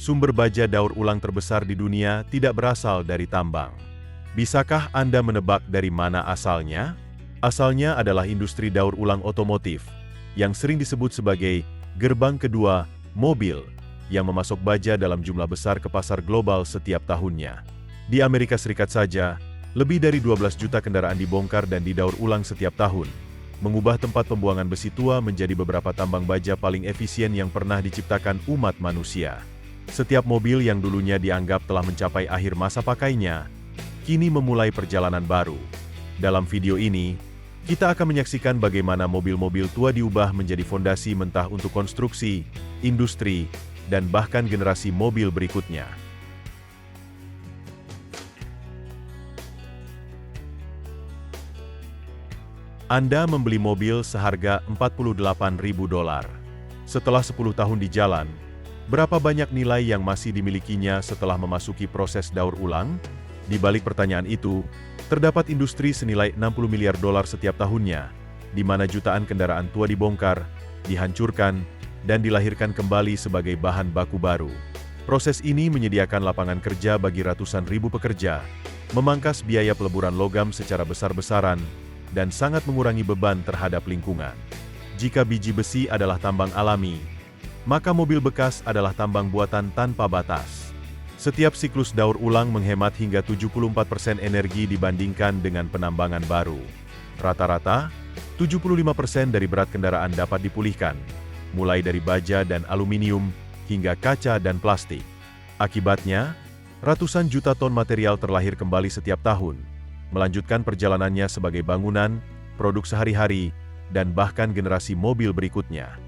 Sumber baja daur ulang terbesar di dunia tidak berasal dari tambang. Bisakah Anda menebak dari mana asalnya? Asalnya adalah industri daur ulang otomotif, yang sering disebut sebagai gerbang kedua mobil, yang memasok baja dalam jumlah besar ke pasar global setiap tahunnya. Di Amerika Serikat saja, lebih dari 12 juta kendaraan dibongkar dan didaur ulang setiap tahun, mengubah tempat pembuangan besi tua menjadi beberapa tambang baja paling efisien yang pernah diciptakan umat manusia. Setiap mobil yang dulunya dianggap telah mencapai akhir masa pakainya, kini memulai perjalanan baru. Dalam video ini, kita akan menyaksikan bagaimana mobil-mobil tua diubah menjadi fondasi mentah untuk konstruksi, industri, dan bahkan generasi mobil berikutnya. Anda membeli mobil seharga $48.000. Setelah 10 tahun di jalan, berapa banyak nilai yang masih dimilikinya setelah memasuki proses daur ulang? Di balik pertanyaan itu, terdapat industri senilai $60 miliar setiap tahunnya, di mana jutaan kendaraan tua dibongkar, dihancurkan, dan dilahirkan kembali sebagai bahan baku baru. Proses ini menyediakan lapangan kerja bagi ratusan ribu pekerja, memangkas biaya peleburan logam secara besar-besaran, dan sangat mengurangi beban terhadap lingkungan. Jika biji besi adalah tambang alami, maka mobil bekas adalah tambang buatan tanpa batas. Setiap siklus daur ulang menghemat hingga 74% energi dibandingkan dengan penambangan baru. Rata-rata, 75% dari berat kendaraan dapat dipulihkan, mulai dari baja dan aluminium, hingga kaca dan plastik. Akibatnya, ratusan juta ton material terlahir kembali setiap tahun, melanjutkan perjalanannya sebagai bangunan, produk sehari-hari, dan bahkan generasi mobil berikutnya.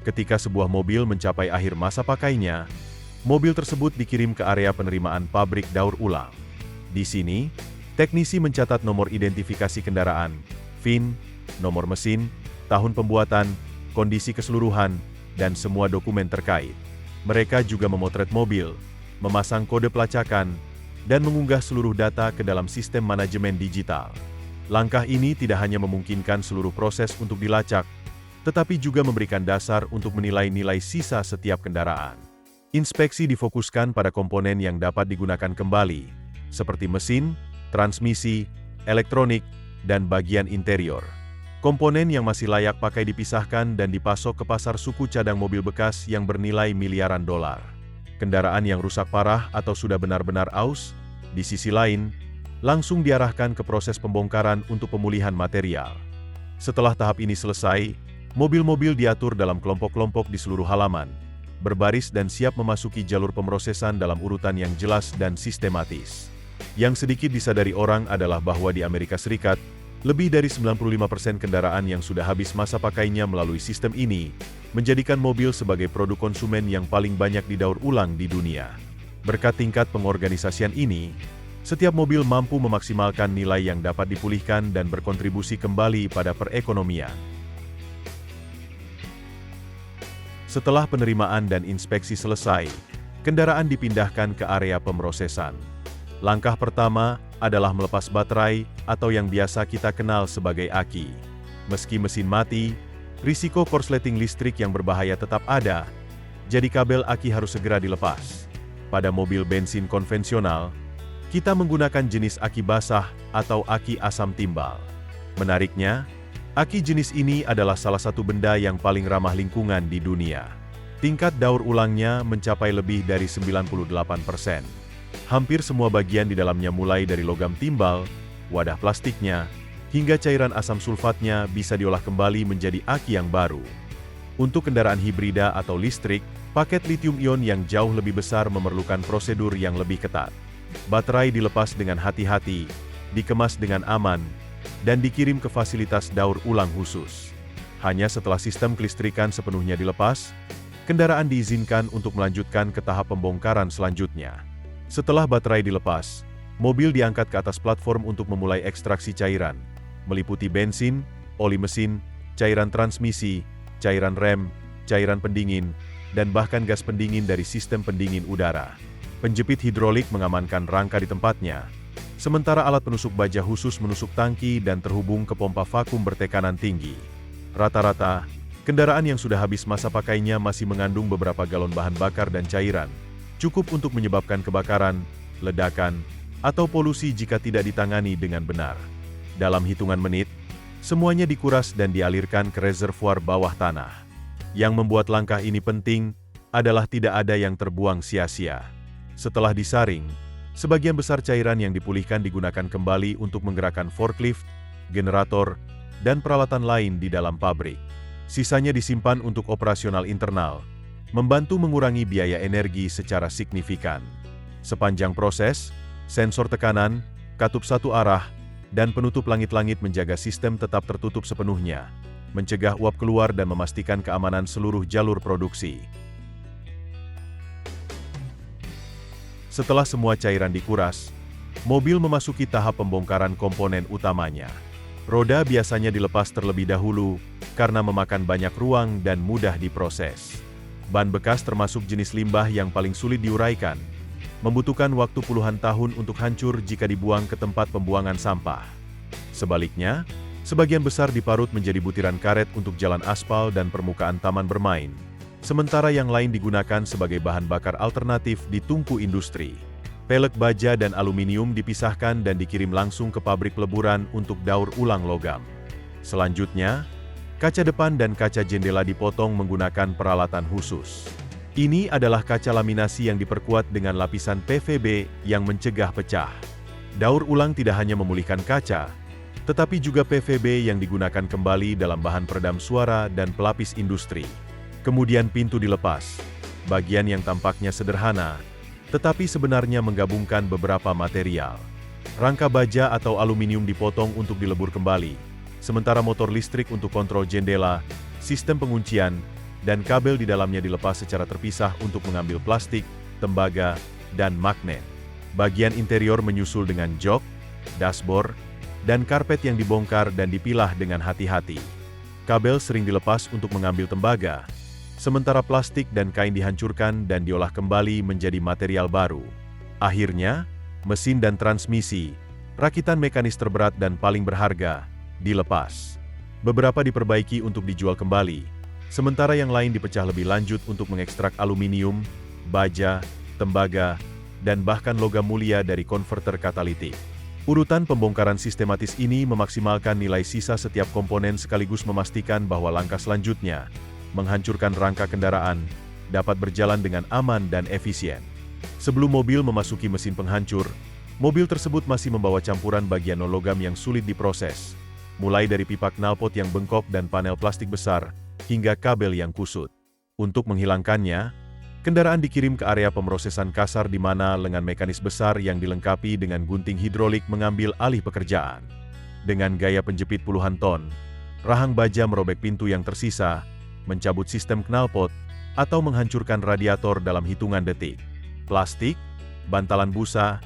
Ketika sebuah mobil mencapai akhir masa pakainya, mobil tersebut dikirim ke area penerimaan pabrik daur ulang. Di sini, teknisi mencatat nomor identifikasi kendaraan, VIN, nomor mesin, tahun pembuatan, kondisi keseluruhan, dan semua dokumen terkait. Mereka juga memotret mobil, memasang kode pelacakan, dan mengunggah seluruh data ke dalam sistem manajemen digital. Langkah ini tidak hanya memungkinkan seluruh proses untuk dilacak, tetapi juga memberikan dasar untuk menilai nilai sisa setiap kendaraan. Inspeksi difokuskan pada komponen yang dapat digunakan kembali, seperti mesin, transmisi, elektronik, dan bagian interior. Komponen yang masih layak pakai dipisahkan dan dipasok ke pasar suku cadang mobil bekas yang bernilai miliaran dolar. Kendaraan yang rusak parah atau sudah benar-benar aus, di sisi lain, langsung diarahkan ke proses pembongkaran untuk pemulihan material. Setelah tahap ini selesai, mobil-mobil diatur dalam kelompok-kelompok di seluruh halaman, berbaris dan siap memasuki jalur pemrosesan dalam urutan yang jelas dan sistematis. Yang sedikit disadari orang adalah bahwa di Amerika Serikat, lebih dari 95% kendaraan yang sudah habis masa pakainya melalui sistem ini, menjadikan mobil sebagai produk konsumen yang paling banyak didaur ulang di dunia. Berkat tingkat pengorganisasian ini, setiap mobil mampu memaksimalkan nilai yang dapat dipulihkan dan berkontribusi kembali pada perekonomian. Setelah penerimaan dan inspeksi selesai, kendaraan dipindahkan ke area pemrosesan. Langkah pertama adalah melepas baterai atau yang biasa kita kenal sebagai aki. Meski mesin mati, risiko korsleting listrik yang berbahaya tetap ada, jadi kabel aki harus segera dilepas. Pada mobil bensin konvensional, kita menggunakan jenis aki basah atau aki asam timbal. Menariknya, aki jenis ini adalah salah satu benda yang paling ramah lingkungan di dunia. Tingkat daur ulangnya mencapai lebih dari 98%. Hampir semua bagian di dalamnya mulai dari logam timbal, wadah plastiknya, hingga cairan asam sulfatnya bisa diolah kembali menjadi aki yang baru. Untuk kendaraan hibrida atau listrik, paket lithium-ion yang jauh lebih besar memerlukan prosedur yang lebih ketat. Baterai dilepas dengan hati-hati, dikemas dengan aman, dan dikirim ke fasilitas daur ulang khusus. Hanya setelah sistem kelistrikan sepenuhnya dilepas, kendaraan diizinkan untuk melanjutkan ke tahap pembongkaran selanjutnya. Setelah baterai dilepas, mobil diangkat ke atas platform untuk memulai ekstraksi cairan, meliputi bensin, oli mesin, cairan transmisi, cairan rem, cairan pendingin, dan bahkan gas pendingin dari sistem pendingin udara. Penjepit hidrolik mengamankan rangka di tempatnya, sementara alat penusuk baja khusus menusuk tangki dan terhubung ke pompa vakum bertekanan tinggi. Rata-rata, Kendaraan yang sudah habis masa pakainya masih mengandung beberapa galon bahan bakar dan cairan, cukup untuk menyebabkan kebakaran, ledakan, atau polusi jika tidak ditangani dengan benar. Dalam hitungan menit, semuanya dikuras dan dialirkan ke reservoir bawah tanah. Yang membuat langkah ini penting adalah tidak ada yang terbuang sia-sia. Setelah disaring, sebagian besar cairan yang dipulihkan digunakan kembali untuk menggerakkan forklift, generator, dan peralatan lain di dalam pabrik. Sisanya disimpan untuk operasional internal, membantu mengurangi biaya energi secara signifikan. Sepanjang proses, sensor tekanan, katup satu arah, dan penutup langit-langit menjaga sistem tetap tertutup sepenuhnya, mencegah uap keluar dan memastikan keamanan seluruh jalur produksi. Setelah semua cairan dikuras, mobil memasuki tahap pembongkaran komponen utamanya. Roda biasanya dilepas terlebih dahulu karena memakan banyak ruang dan mudah diproses. Ban bekas termasuk jenis limbah yang paling sulit diuraikan, membutuhkan waktu puluhan tahun untuk hancur jika dibuang ke tempat pembuangan sampah. Sebaliknya, sebagian besar diparut menjadi butiran karet untuk jalan aspal dan permukaan taman bermain, sementara yang lain digunakan sebagai bahan bakar alternatif di tungku industri. Pelek baja dan aluminium dipisahkan dan dikirim langsung ke pabrik peleburan untuk daur ulang logam. Selanjutnya, kaca depan dan kaca jendela dipotong menggunakan peralatan khusus. Ini adalah kaca laminasi yang diperkuat dengan lapisan PVB yang mencegah pecah. Daur ulang tidak hanya memulihkan kaca, tetapi juga PVB yang digunakan kembali dalam bahan peredam suara dan pelapis industri. Kemudian pintu dilepas, bagian yang tampaknya sederhana, tetapi sebenarnya menggabungkan beberapa material. Rangka baja atau aluminium dipotong untuk dilebur kembali, sementara motor listrik untuk kontrol jendela, sistem penguncian, dan kabel di dalamnya dilepas secara terpisah untuk mengambil plastik, tembaga, dan magnet. Bagian interior menyusul dengan jok, dashboard, dan karpet yang dibongkar dan dipilah dengan hati-hati. Kabel sering dilepas untuk mengambil tembaga, sementara plastik dan kain dihancurkan dan diolah kembali menjadi material baru. Akhirnya, mesin dan transmisi, rakitan mekanis terberat dan paling berharga, dilepas. Beberapa diperbaiki untuk dijual kembali, sementara yang lain dipecah lebih lanjut untuk mengekstrak aluminium, baja, tembaga, dan bahkan logam mulia dari konverter katalitik. Urutan pembongkaran sistematis ini memaksimalkan nilai sisa setiap komponen sekaligus memastikan bahwa langkah selanjutnya, menghancurkan rangka kendaraan, dapat berjalan dengan aman dan efisien. Sebelum mobil memasuki mesin penghancur, mobil tersebut masih membawa campuran bagian non-logam yang sulit diproses, mulai dari pipa knalpot yang bengkok dan panel plastik besar, hingga kabel yang kusut. Untuk menghilangkannya, kendaraan dikirim ke area pemrosesan kasar di mana lengan mekanis besar yang dilengkapi dengan gunting hidrolik mengambil alih pekerjaan. Dengan gaya penjepit puluhan ton, rahang baja merobek pintu yang tersisa, mencabut sistem knalpot, atau menghancurkan radiator dalam hitungan detik. Plastik, bantalan busa,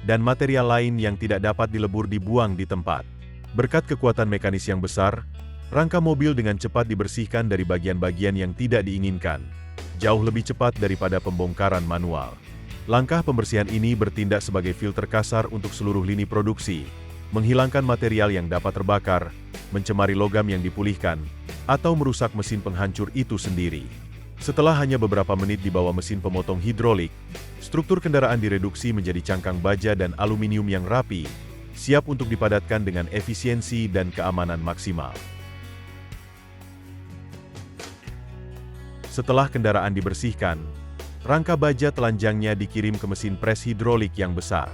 dan material lain yang tidak dapat dilebur dibuang di tempat. Berkat kekuatan mekanis yang besar, rangka mobil dengan cepat dibersihkan dari bagian-bagian yang tidak diinginkan, jauh lebih cepat daripada pembongkaran manual. Langkah pembersihan ini bertindak sebagai filter kasar untuk seluruh lini produksi, menghilangkan material yang dapat terbakar, mencemari logam yang dipulihkan, atau merusak mesin penghancur itu sendiri. Setelah hanya beberapa menit di bawah mesin pemotong hidrolik, struktur kendaraan direduksi menjadi cangkang baja dan aluminium yang rapi, siap untuk dipadatkan dengan efisiensi dan keamanan maksimal. Setelah kendaraan dibersihkan, rangka baja telanjangnya dikirim ke mesin pres hidrolik yang besar.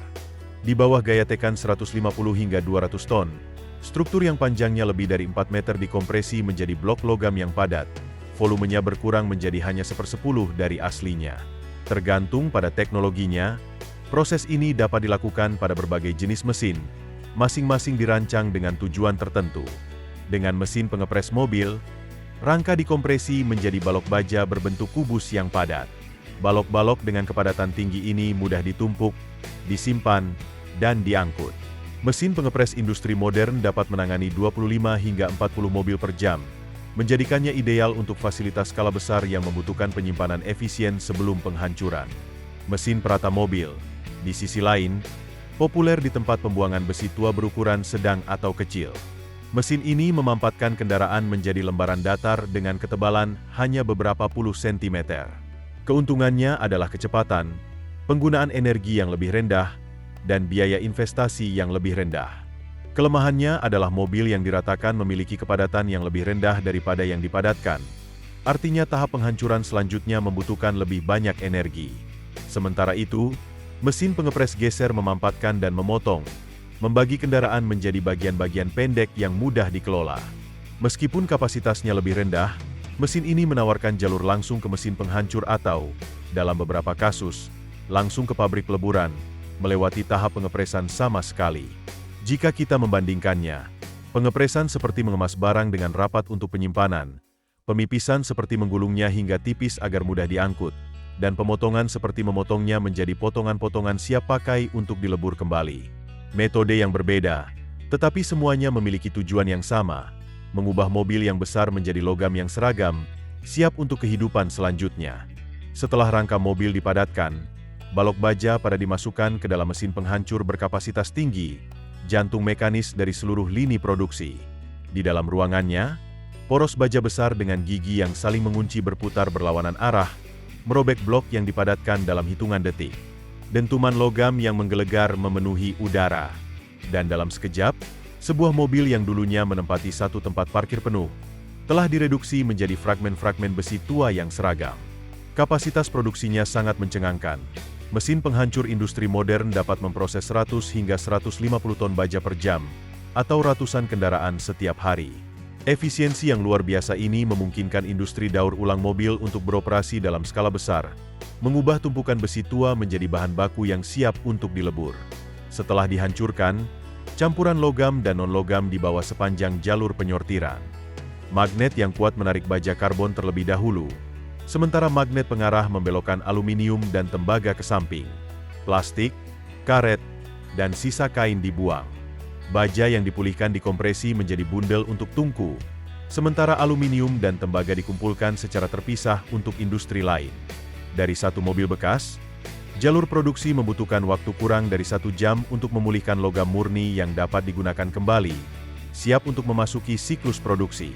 Di bawah gaya tekan 150 hingga 200 ton, struktur yang panjangnya lebih dari 4 meter dikompresi menjadi blok logam yang padat. Volumenya berkurang menjadi hanya 1/10 dari aslinya. Tergantung pada teknologinya, proses ini dapat dilakukan pada berbagai jenis mesin, masing-masing dirancang dengan tujuan tertentu. Dengan mesin pengepres mobil, rangka dikompresi menjadi balok baja berbentuk kubus yang padat. Balok-balok dengan kepadatan tinggi ini mudah ditumpuk, disimpan, dan diangkut. Mesin pengepres industri modern dapat menangani 25 hingga 40 mobil per jam, menjadikannya ideal untuk fasilitas skala besar yang membutuhkan penyimpanan efisien sebelum penghancuran. Mesin perata mobil, di sisi lain, populer di tempat pembuangan besi tua berukuran sedang atau kecil. Mesin ini memampatkan kendaraan menjadi lembaran datar dengan ketebalan hanya beberapa puluh sentimeter. Keuntungannya adalah kecepatan, penggunaan energi yang lebih rendah, dan biaya investasi yang lebih rendah. Kelemahannya adalah mobil yang diratakan memiliki kepadatan yang lebih rendah daripada yang dipadatkan. Artinya tahap penghancuran selanjutnya membutuhkan lebih banyak energi. Sementara itu, mesin pengepres geser memampatkan dan memotong, membagi kendaraan menjadi bagian-bagian pendek yang mudah dikelola. Meskipun kapasitasnya lebih rendah, mesin ini menawarkan jalur langsung ke mesin penghancur atau, dalam beberapa kasus, langsung ke pabrik peleburan, melewati tahap pengepresan sama sekali. Jika kita membandingkannya, pengepresan seperti mengemas barang dengan rapat untuk penyimpanan, pemipisan seperti menggulungnya hingga tipis agar mudah diangkut, dan pemotongan seperti memotongnya menjadi potongan-potongan siap pakai untuk dilebur kembali. Metode yang berbeda, tetapi semuanya memiliki tujuan yang sama, mengubah mobil yang besar menjadi logam yang seragam, siap untuk kehidupan selanjutnya. Setelah rangka mobil dipadatkan, balok baja pada dimasukkan ke dalam mesin penghancur berkapasitas tinggi, jantung mekanis dari seluruh lini produksi. Di dalam ruangannya, poros baja besar dengan gigi yang saling mengunci berputar berlawanan arah, merobek blok yang dipadatkan dalam hitungan detik. Dentuman logam yang menggelegar memenuhi udara. Dan dalam sekejap, sebuah mobil yang dulunya menempati satu tempat parkir penuh, telah direduksi menjadi fragmen-fragmen besi tua yang seragam. Kapasitas produksinya sangat mencengangkan. Mesin penghancur industri modern dapat memproses 100 hingga 150 ton baja per jam, atau ratusan kendaraan setiap hari. Efisiensi yang luar biasa ini memungkinkan industri daur ulang mobil untuk beroperasi dalam skala besar, mengubah tumpukan besi tua menjadi bahan baku yang siap untuk dilebur. Setelah dihancurkan, campuran logam dan non-logam dibawa sepanjang jalur penyortiran. Magnet yang kuat menarik baja karbon terlebih dahulu, sementara magnet pengarah membelokkan aluminium dan tembaga ke samping. Plastik, karet, dan sisa kain dibuang. Baja yang dipulihkan dikompresi menjadi bundel untuk tungku, sementara aluminium dan tembaga dikumpulkan secara terpisah untuk industri lain. Dari satu mobil bekas, jalur produksi membutuhkan waktu kurang dari 1 jam untuk memulihkan logam murni yang dapat digunakan kembali, siap untuk memasuki siklus produksi.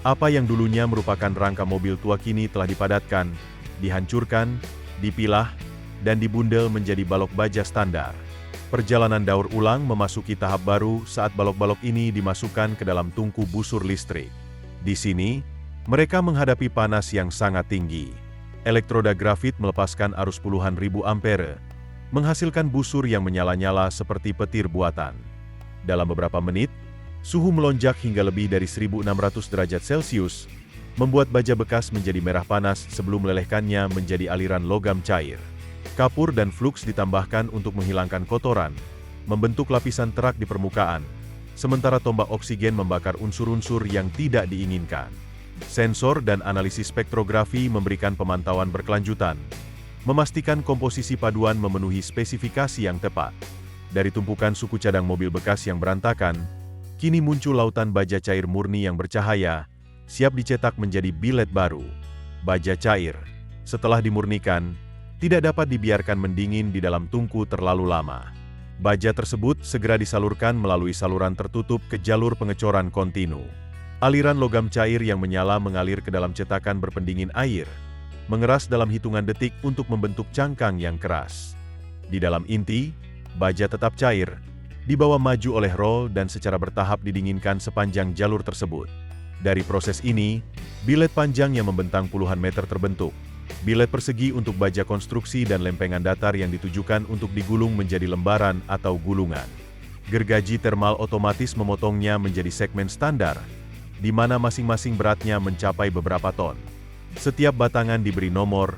Apa yang dulunya merupakan rangka mobil tua kini telah dipadatkan, dihancurkan, dipilah, dan dibundel menjadi balok baja standar. Perjalanan daur ulang memasuki tahap baru saat balok-balok ini dimasukkan ke dalam tungku busur listrik. Di sini, mereka menghadapi panas yang sangat tinggi. Elektroda grafit melepaskan arus puluhan ribu ampere, menghasilkan busur yang menyala-nyala seperti petir buatan. Dalam beberapa menit, suhu melonjak hingga lebih dari 1600 derajat Celcius, membuat baja bekas menjadi merah panas sebelum melelehkannya menjadi aliran logam cair. Kapur dan flux ditambahkan untuk menghilangkan kotoran, membentuk lapisan terak di permukaan, sementara tombak oksigen membakar unsur-unsur yang tidak diinginkan. Sensor dan analisis spektrografi memberikan pemantauan berkelanjutan, memastikan komposisi paduan memenuhi spesifikasi yang tepat. Dari tumpukan suku cadang mobil bekas yang berantakan, kini muncul lautan baja cair murni yang bercahaya, siap dicetak menjadi bilet baru. Baja cair, setelah dimurnikan, tidak dapat dibiarkan mendingin di dalam tungku terlalu lama. Baja tersebut segera disalurkan melalui saluran tertutup ke jalur pengecoran kontinu. Aliran logam cair yang menyala mengalir ke dalam cetakan berpendingin air, mengeras dalam hitungan detik untuk membentuk cangkang yang keras. Di dalam inti, baja tetap cair, dibawa maju oleh roll dan secara bertahap didinginkan sepanjang jalur tersebut. Dari proses ini, bilet panjang yang membentang puluhan meter terbentuk. Bilet persegi untuk baja konstruksi dan lempengan datar yang ditujukan untuk digulung menjadi lembaran atau gulungan. Gergaji termal otomatis memotongnya menjadi segmen standar, di mana masing-masing beratnya mencapai beberapa ton. Setiap batangan diberi nomor,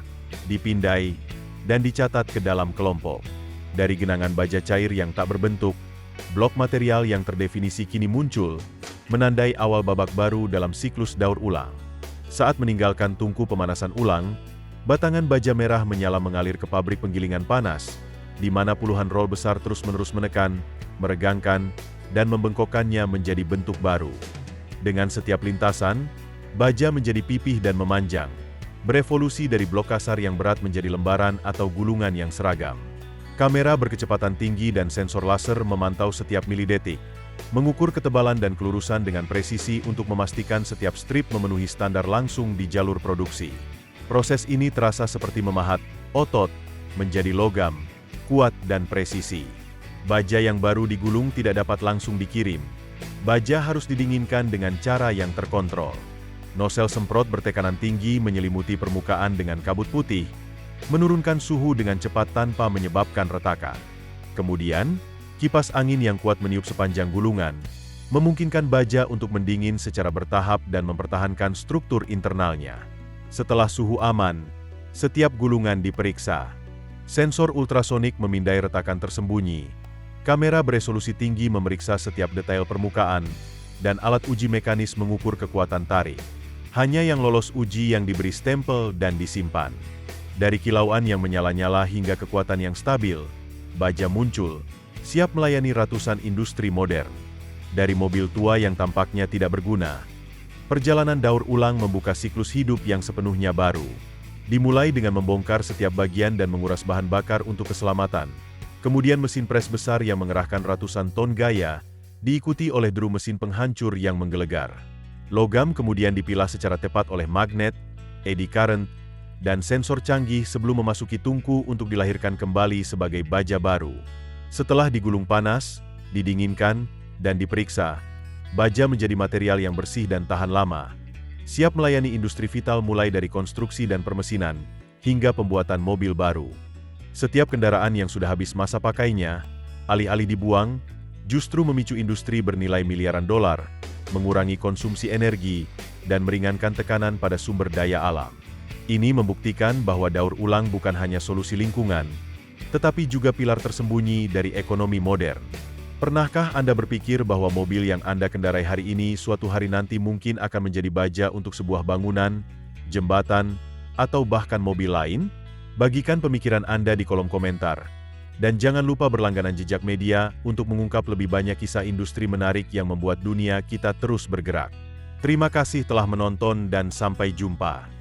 dipindai, dan dicatat ke dalam kelompok. Dari genangan baja cair yang tak berbentuk, blok material yang terdefinisi kini muncul, menandai awal babak baru dalam siklus daur ulang. Saat meninggalkan tungku pemanasan ulang, batangan baja merah menyala mengalir ke pabrik penggilingan panas, di mana puluhan roll besar terus-menerus menekan, meregangkan, dan membengkokkannya menjadi bentuk baru. Dengan setiap lintasan, baja menjadi pipih dan memanjang, berevolusi dari blok kasar yang berat menjadi lembaran atau gulungan yang seragam. Kamera berkecepatan tinggi dan sensor laser memantau setiap milidetik, mengukur ketebalan dan kelurusan dengan presisi untuk memastikan setiap strip memenuhi standar langsung di jalur produksi. Proses ini terasa seperti memahat otot menjadi logam, kuat dan presisi. Baja yang baru digulung tidak dapat langsung dikirim. Baja harus didinginkan dengan cara yang terkontrol. Nosel semprot bertekanan tinggi menyelimuti permukaan dengan kabut putih, menurunkan suhu dengan cepat tanpa menyebabkan retakan. Kemudian, kipas angin yang kuat meniup sepanjang gulungan, memungkinkan baja untuk mendingin secara bertahap dan mempertahankan struktur internalnya. Setelah suhu aman, setiap gulungan diperiksa. Sensor ultrasonik memindai retakan tersembunyi. Kamera beresolusi tinggi memeriksa setiap detail permukaan, dan alat uji mekanis mengukur kekuatan tarik. Hanya yang lolos uji yang diberi stempel dan disimpan. Dari kilauan yang menyala-nyala hingga kekuatan yang stabil, baja muncul, siap melayani ratusan industri modern. Dari mobil tua yang tampaknya tidak berguna, perjalanan daur ulang membuka siklus hidup yang sepenuhnya baru. Dimulai dengan membongkar setiap bagian dan menguras bahan bakar untuk keselamatan. Kemudian mesin pres besar yang mengerahkan ratusan ton gaya, diikuti oleh deru mesin penghancur yang menggelegar. Logam kemudian dipilah secara tepat oleh magnet, eddy current, dan sensor canggih sebelum memasuki tungku untuk dilahirkan kembali sebagai baja baru. Setelah digulung panas, didinginkan, dan diperiksa, baja menjadi material yang bersih dan tahan lama, siap melayani industri vital mulai dari konstruksi dan permesinan, hingga pembuatan mobil baru. Setiap kendaraan yang sudah habis masa pakainya, alih-alih dibuang, justru memicu industri bernilai miliaran dolar, mengurangi konsumsi energi, dan meringankan tekanan pada sumber daya alam. Ini membuktikan bahwa daur ulang bukan hanya solusi lingkungan, tetapi juga pilar tersembunyi dari ekonomi modern. Pernahkah Anda berpikir bahwa mobil yang Anda kendarai hari ini suatu hari nanti mungkin akan menjadi baja untuk sebuah bangunan, jembatan, atau bahkan mobil lain? Bagikan pemikiran Anda di kolom komentar. Dan jangan lupa berlangganan jejak media untuk mengungkap lebih banyak kisah industri menarik yang membuat dunia kita terus bergerak. Terima kasih telah menonton dan sampai jumpa.